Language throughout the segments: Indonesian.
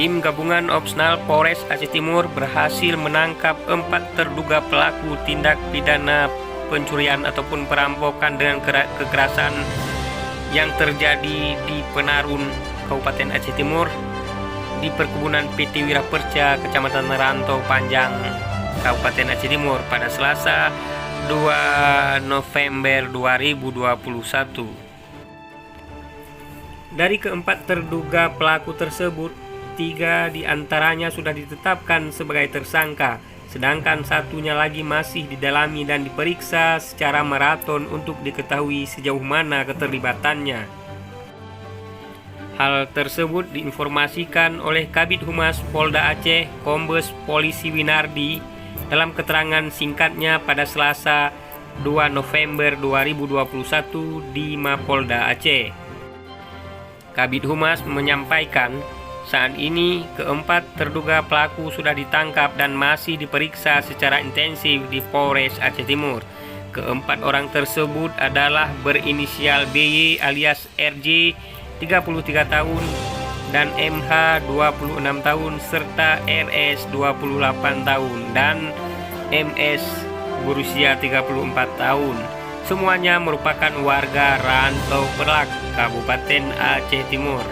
Tim Gabungan Opsnal Polres Aceh Timur berhasil menangkap 4 terduga pelaku tindak pidana pencurian ataupun perampokan dengan kekerasan yang terjadi di Penarun, Kabupaten Aceh Timur, di perkebunan PT Wiraperca, Kecamatan Rantau Panjang, Kabupaten Aceh Timur pada Selasa 2 November 2021. Dari keempat terduga pelaku tersebut, 3 diantaranya sudah ditetapkan sebagai tersangka, sedangkan satunya lagi masih didalami dan diperiksa secara maraton untuk diketahui sejauh mana keterlibatannya. Hal tersebut diinformasikan oleh Kabid Humas Polda Aceh, Kombes Polisi Winardi, dalam keterangan singkatnya pada Selasa 2 November 2021 di Mapolda Aceh. Kabid Humas menyampaikan, saat ini keempat terduga pelaku sudah ditangkap dan masih diperiksa secara intensif di Polres Aceh Timur. Keempat orang tersebut adalah berinisial BY alias RJ 33 tahun dan MH 26 tahun serta RS 28 tahun dan MS berusia 34 tahun. Semuanya merupakan warga Rantau Pelak, Kabupaten Aceh Timur.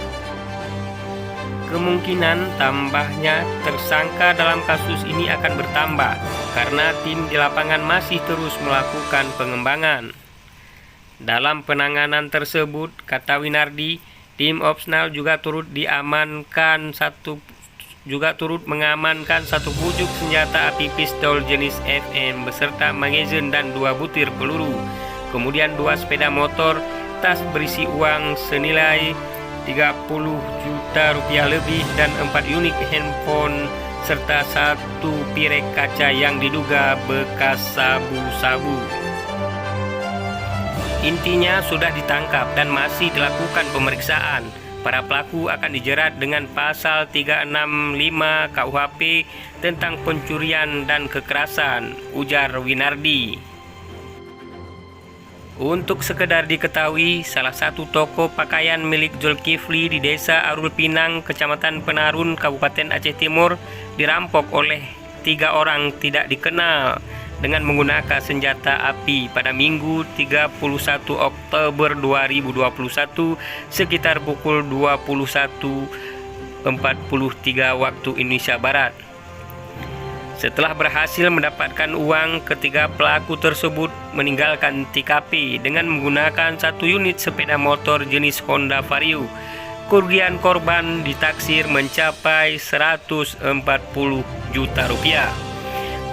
Kemungkinan tambahnya tersangka dalam kasus ini akan bertambah karena tim di lapangan masih terus melakukan pengembangan. Dalam penanganan tersebut, kata Winardi, tim Opsnal juga turut mengamankan satu pucuk senjata api pistol jenis FM beserta magazin dan 2 butir peluru. Kemudian 2 sepeda motor, tas berisi uang senilai 30 juta rupiah lebih dan 4 unit handphone serta 1 pirek kaca yang diduga bekas sabu-sabu. Intinya sudah ditangkap dan masih dilakukan pemeriksaan. Para pelaku akan dijerat dengan pasal 365 KUHP tentang pencurian dan kekerasan, ujar Winardi. Untuk sekedar diketahui, salah satu toko pakaian milik Zulkifli di Desa Arul Pinang, Kecamatan Penarun, Kabupaten Aceh Timur dirampok oleh 3 orang tidak dikenal dengan menggunakan senjata api pada Minggu 31 Oktober 2021 sekitar pukul 21.43 waktu Indonesia Barat. Setelah berhasil mendapatkan uang, ketiga pelaku tersebut meninggalkan TKP dengan menggunakan 1 unit sepeda motor jenis Honda Vario. Kerugian korban ditaksir mencapai 140 juta rupiah.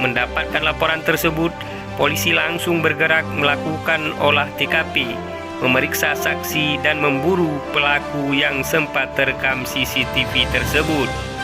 Mendapatkan laporan tersebut, polisi langsung bergerak melakukan olah TKP, memeriksa saksi dan memburu pelaku yang sempat terekam CCTV tersebut.